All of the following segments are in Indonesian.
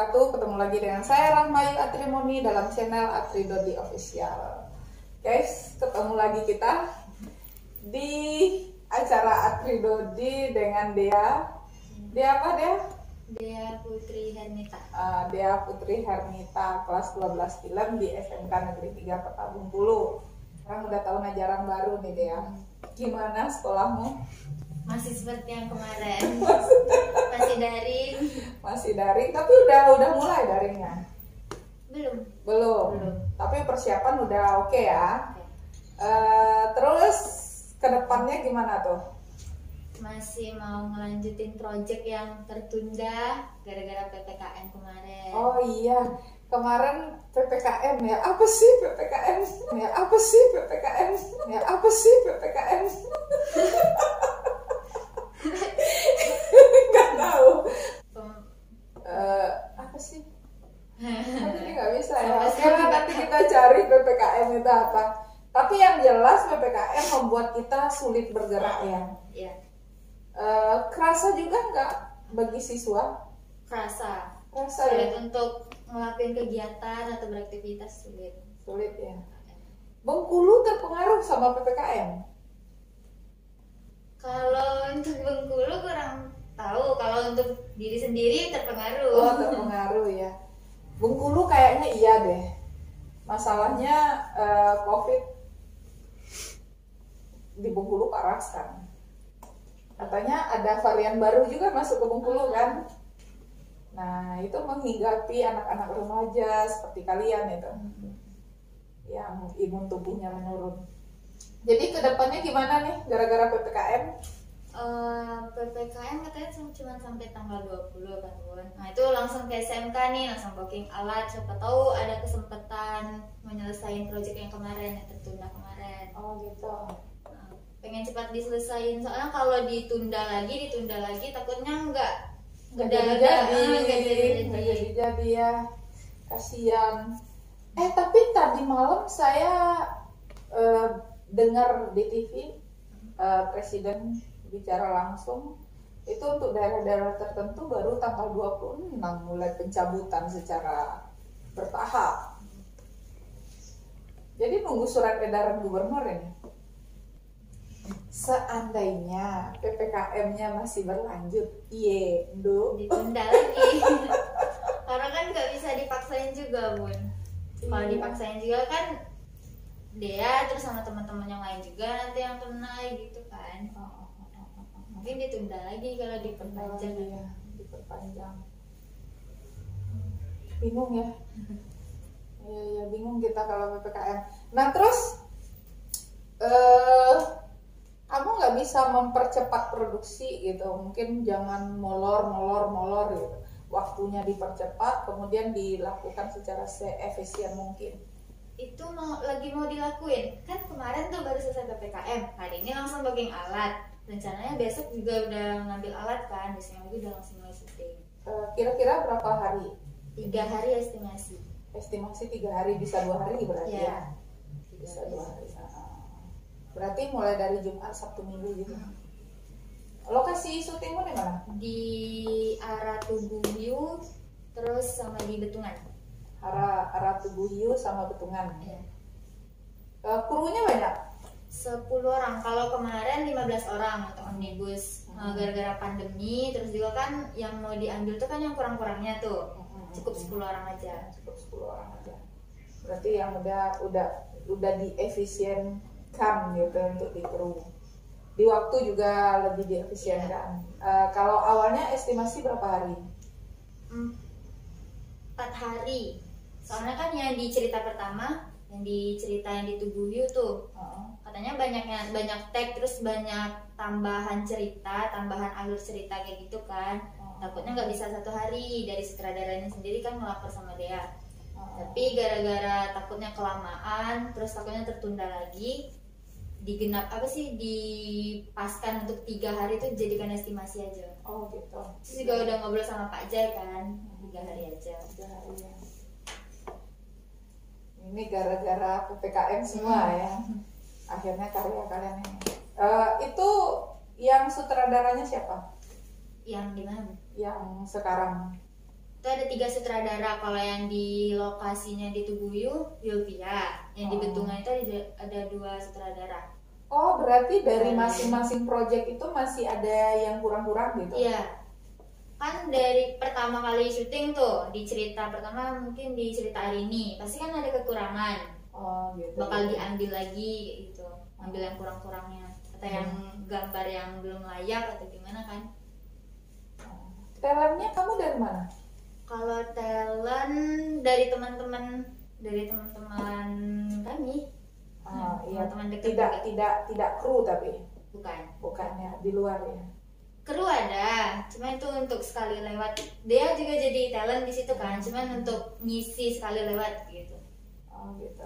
wabarakatuh. Ketemu lagi dengan saya Rahmayu Atrimoni dalam channel Atridodi Official. Guys, ketemu lagi kita di acara Atridodi dengan Dea. Dea apa Dea? Dea Putri Hernita. Dea Putri Hernita, kelas 12 film di SMK Negeri 3 Kota Bengkulu. Sekarang udah tahun ajaran baru nih Dea. Gimana sekolahmu? Masih seperti yang kemarin. Masih daring. Masih daring, tapi udah mulai daringnya. Belum. Tapi persiapan udah oke ya. Terus kedepannya gimana tuh? Masih mau ngelanjutin project yang tertunda gara-gara PPKM kemarin. Oh iya, kemarin PPKM ya. Apa sih PPKM? Ya apa sih PPKM? Ya apa sih PPKM? Nggak tahu. Apa sih? Ini nggak bisa ya. Oke lah, nanti kita cari PPKM itu apa. Tapi yang jelas PPKM membuat kita sulit bergerak ya. Iya. Kerasa juga nggak bagi siswa? Kerasa ya? Sulit untuk ngelakuin kegiatan atau beraktivitas Sulit ya. Bengkulu terpengaruh sama PPKM? Kalau untuk Bengkulu kurang tahu. Kalau untuk diri sendiri terpengaruh. Oh, terpengaruh ya. Bengkulu kayaknya iya deh. Masalahnya COVID di Bengkulu parah sekarang. Katanya ada varian baru juga masuk ke Bengkulu kan. Nah, itu menghinggapi anak-anak remaja seperti kalian itu. Yang imun tubuhnya menurun. Jadi kedepannya gimana nih gara-gara PPKM? PPKM katanya cuma sampai tanggal 20 kan Bun. Nah itu langsung ke SMK nih, langsung booking alat. Siapa tahu ada kesempatan menyelesaikan project yang kemarin, yang tertunda kemarin. Oh gitu. Nah, pengen cepat diselesain, soalnya kalau ditunda lagi takutnya nggak jadi ya. Kasihan. Tapi tadi malam saya dengar di TV Presiden bicara langsung itu untuk daerah-daerah tertentu baru tanggal 26 mulai pencabutan secara bertahap. Jadi nunggu surat edaran gubernur ini. Seandainya PPKM-nya masih berlanjut, ditunda lagi. Karena kan nggak bisa dipaksain juga Bun. Kalau dipaksain juga kan Dea terus sama teman-teman yang lain juga nanti yang kena gitu kan. Mungkin ditunda lagi kalau diperpanjang. Diperpanjang. Bingung ya. Ya bingung kita kalau PPKM. Nah terus kamu nggak bisa mempercepat produksi gitu. Mungkin jangan molor gitu. Waktunya dipercepat, kemudian dilakukan secara seefisien mungkin. Itu lagi mau dilakuin kan, kemarin tuh baru selesai PPKM, hari ini langsung booking alat, rencananya besok juga udah ngambil alat kan, besoknya lagi udah langsung mulai syuting. Kira-kira berapa hari? 3 hari estimasi 3 hari, bisa 2 hari berarti ya? Bisa 2 hari. Berarti mulai dari Jumat, Sabtu, Minggu gitu. Lokasi syutingmu di mana? Di arah Tugu Hiu terus sama di Betungan. Arah Tugu Hiu sama Betungan. Iya. Krunya banyak? 10 orang. Kalau kemarin 15 orang untuk omnibus. Gara-gara pandemi, terus juga kan yang mau diambil tuh kan yang kurang-kurangnya tuh. Cukup 10 orang aja. Berarti yang udah diefisienkan gitu untuk di kru. Di waktu juga lebih diefisienkan. Kalau awalnya estimasi berapa hari? 4 hari. Soalnya kan yang di cerita pertama, yang di Tugu Hiu tuh, katanya banyak tag, terus banyak tambahan alur cerita kayak gitu kan. Takutnya nggak bisa 1 hari, dari sutradaranya sendiri kan ngelapor sama Dea. Tapi gara-gara takutnya kelamaan, terus takutnya tertunda lagi, dipaskan untuk 3 hari itu jadikan estimasi aja. Oh gitu. Terus juga udah ngobrol sama Pak Jai kan, 3 hari aja. 3 hari ya. Ini gara-gara PPKM semua ya. Akhirnya karya kalian ini. Itu yang sutradaranya siapa? Yang di mana? Yang sekarang itu ada 3 sutradara. Kalau yang di lokasinya di Tubuyu, Yulvia. Yang di Bentungan itu ada 2 sutradara. Oh, berarti dari masing-masing project itu masih ada yang kurang-kurang gitu? Iya. Kan dari pertama kali syuting tuh, di cerita pertama mungkin di cerita hari ini, pasti kan ada kekurangan. Oh, gitu. Bakal diambil lagi gitu, ambil yang kurang-kurangnya. Atau yang gambar yang belum layak atau gimana kan. Talentnya kamu dari mana? Kalau talent dari teman-teman kami. Iya, Teman dekat tidak kru tapi bukan ya, di luar ya. kru ada, cuma itu untuk sekali lewat. Dia juga jadi talent di situ kan, cuman untuk ngisi sekali lewat gitu. Oh gitu.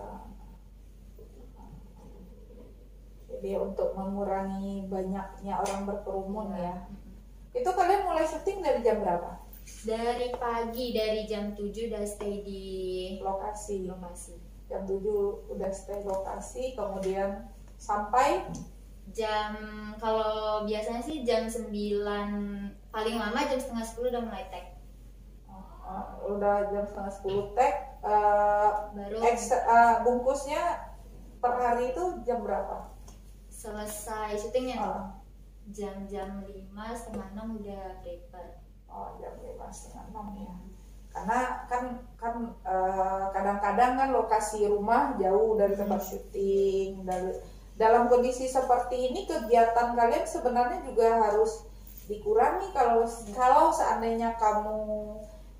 Jadi untuk mengurangi banyaknya orang berkerumun ya. Itu kalian mulai syuting dari jam berapa? Dari pagi, dari jam 7 udah stay di Lokasi. Jam 7 udah stay lokasi, kemudian sampai kalau biasanya sih jam 9, paling lama jam setengah 10 udah mulai tag. Udah jam setengah 10 tag. Baru bungkusnya per hari itu jam berapa? selesai syutingnya tuh jam 5, setengah 6 udah prepare. Jam 5, setengah 6 ya. Karena kan kadang-kadang kan lokasi rumah jauh dari tempat syuting. Dalam kondisi seperti ini kegiatan kalian sebenarnya juga harus dikurangi. Kalau seandainya kamu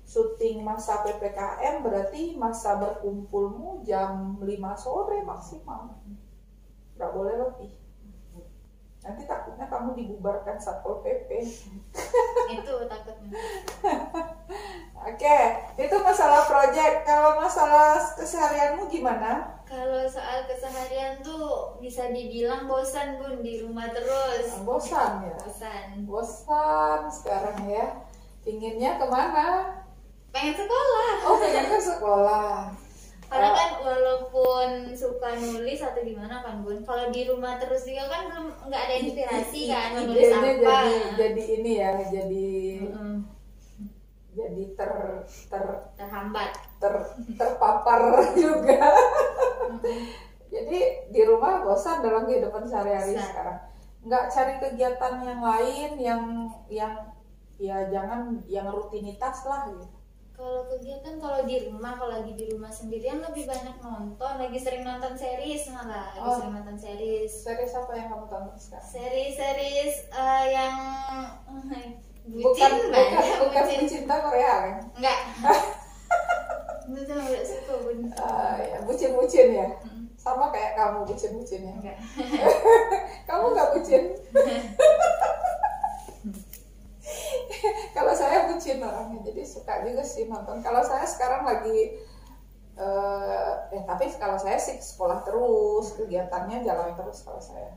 syuting masa PPKM, berarti masa berkumpulmu jam 5 sore maksimal, nggak boleh lebih. Nanti takutnya kamu dibubarkan Satpol PP. Itu takutnya. Oke, itu masalah project. Kalau masalah keseharianmu gimana? Kalau soal keseharian tuh bisa dibilang bosan Bun, di rumah terus. Bosan ya? Bosan sekarang ya. Pinginnya kemana? Pengen sekolah. Oh, pengen ke sekolah. Karena kan walaupun suka nulis atau gimana kan Bun, kalau di rumah terus juga kan nggak ada inspirasi kan menulis apa. Jadi ini ya, jadi terhambat, terpapar juga. Jadi di rumah bosan dalam kehidupan sehari-hari sekarang. Nggak cari kegiatan yang lain yang ya jangan yang rutinitas lah gitu. Kalau kegiatan kalau di rumah, kalau lagi di rumah sendirian lebih banyak nonton, lagi sering nonton series malah, sering nonton series. Series apa yang kamu tonton sekarang? Series yang bukan cinta Korea kan? Enggak. Itu enggak suka Bun. Ya, bucin ya. Sama kayak kamu bucin ya. Enggak. Kamu nggak bucin? Kalau saya bucin orangnya, jadi suka juga sih nonton. Kalau saya sekarang lagi tapi kalau saya sih sekolah terus, kegiatannya jalan terus kalau saya.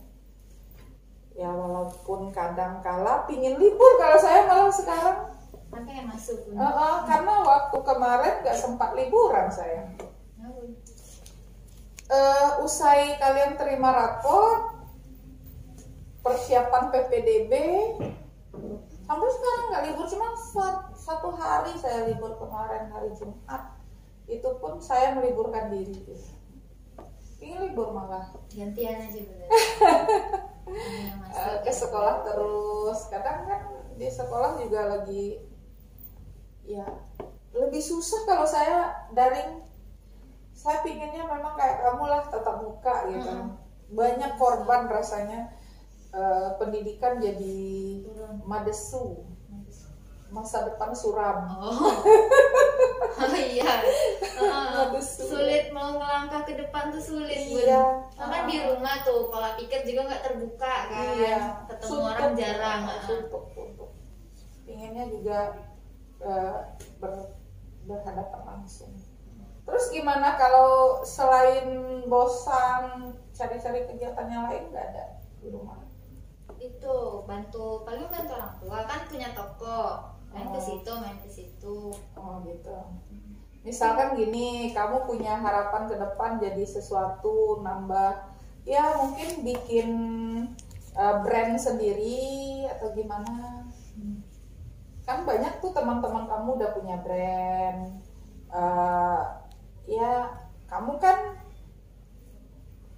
Ya walaupun kadang kala pingin libur, kalau saya malah sekarang yang masuk. Karena waktu kemarin nggak sempat liburan saya. Usai kalian terima rapor persiapan PPDB, sampai sekarang nggak libur, cuma 1 hari saya libur kemarin, hari Jumat. Itu pun saya meliburkan diri. Ingin libur malah. Gantian aja bener. Ke sekolah terus. Kadang kan di sekolah juga lagi ya lebih susah. Kalau saya daring, saya pinginnya memang kayak kamu lah, tatap muka gitu. Banyak korban rasanya. Pendidikan jadi madesu, masa depan suram. Iya. Sulit mau melangkah ke depan tuh sulit. Iya. Karena di rumah tuh pola pikir juga nggak terbuka kan. Iya. Ketemu orang jarang. Untuk pinginnya juga berhadapan langsung. Terus gimana kalau selain bosan cari-cari kegiatan yang lain, nggak ada di rumah? Itu paling bantu orang tua, kan punya toko, main ke situ. Oh gitu. Misalkan gini, kamu punya harapan ke depan jadi sesuatu, nambah ya mungkin bikin brand sendiri atau gimana? kan banyak tuh teman-teman kamu udah punya brand. Ya kamu kan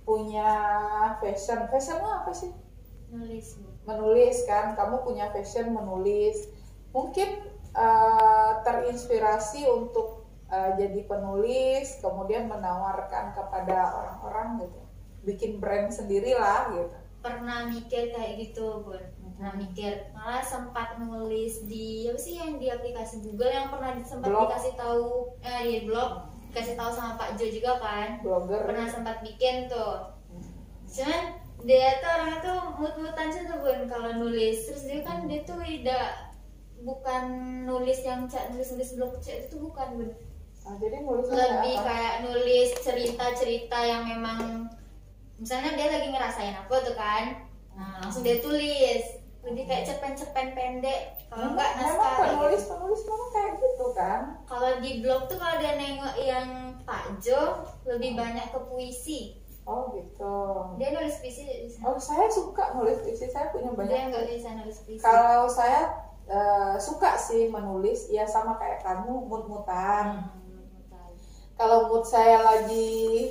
punya fashionmu apa sih? Menulis kan, kamu punya fashion menulis, mungkin terinspirasi untuk jadi penulis, kemudian menawarkan kepada orang-orang gitu, bikin brand sendiri lah gitu. Pernah mikir kayak gitu, Bun. Pernah mikir, malah sempat nulis di apa sih yang di aplikasi Google yang pernah sempat dikasih tahu di blog, kasih tahu sama Pak Jo juga kan, blogger. Pernah sempat bikin tuh. Cuman dia tuh orangnya tuh mut-mutan sih tuh, Bun, kalau nulis. Terus dia kan dia tuh bukan nulis yang nulis blog chat itu bukan, Bun. Jadi nulis lebih kayak nulis cerita-cerita yang memang misalnya dia lagi ngerasain apa tuh kan, nah langsung dia tulis, lebih kayak cerpen-cerpen pendek. Kalau enggak naskah. Penulis memang kayak gitu kan. Kalau di blog tuh kalau dia nengok yang Pak Jo lebih banyak ke puisi. Oh gitu. Dia nulis puisi. Oh, saya suka nulis puisi, saya punya banyak. Dia nggak bisa nulis puisi. Kalau saya suka sih menulis, ya sama kayak kamu, mut-mutan. Kalau mood saya lagi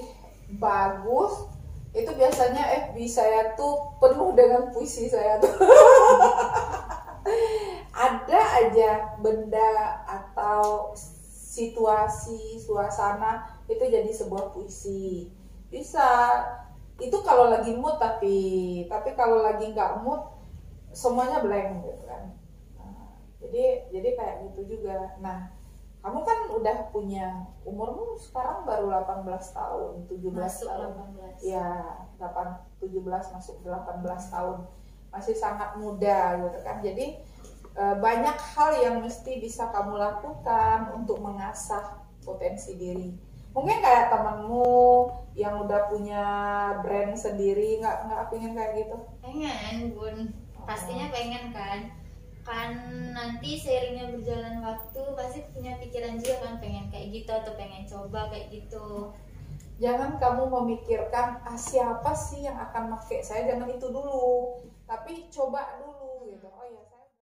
bagus, itu biasanya FB saya tuh penuh dengan puisi saya tuh. Ada aja benda atau situasi, suasana itu jadi sebuah puisi. Bisa. Itu kalau lagi mood, tapi kalau lagi nggak mood semuanya blank gitu kan. Nah, jadi kayak gitu juga. Nah, kamu kan udah punya, umurmu sekarang baru 18 tahun, 17 masuk tahun. 18. Ya, 17 masuk 18 tahun. Masih sangat muda gitu kan. Jadi banyak hal yang mesti bisa kamu lakukan untuk mengasah potensi diri. Mungkin kayak temanmu yang udah punya brand sendiri, nggak pengen kayak gitu? Pengen, Bun. Pastinya pengen kan nanti seiringnya berjalan waktu pasti punya pikiran juga kan, pengen kayak gitu atau pengen coba kayak gitu. Jangan kamu memikirkan siapa sih yang akan pakai saya, jangan itu dulu, tapi coba dulu.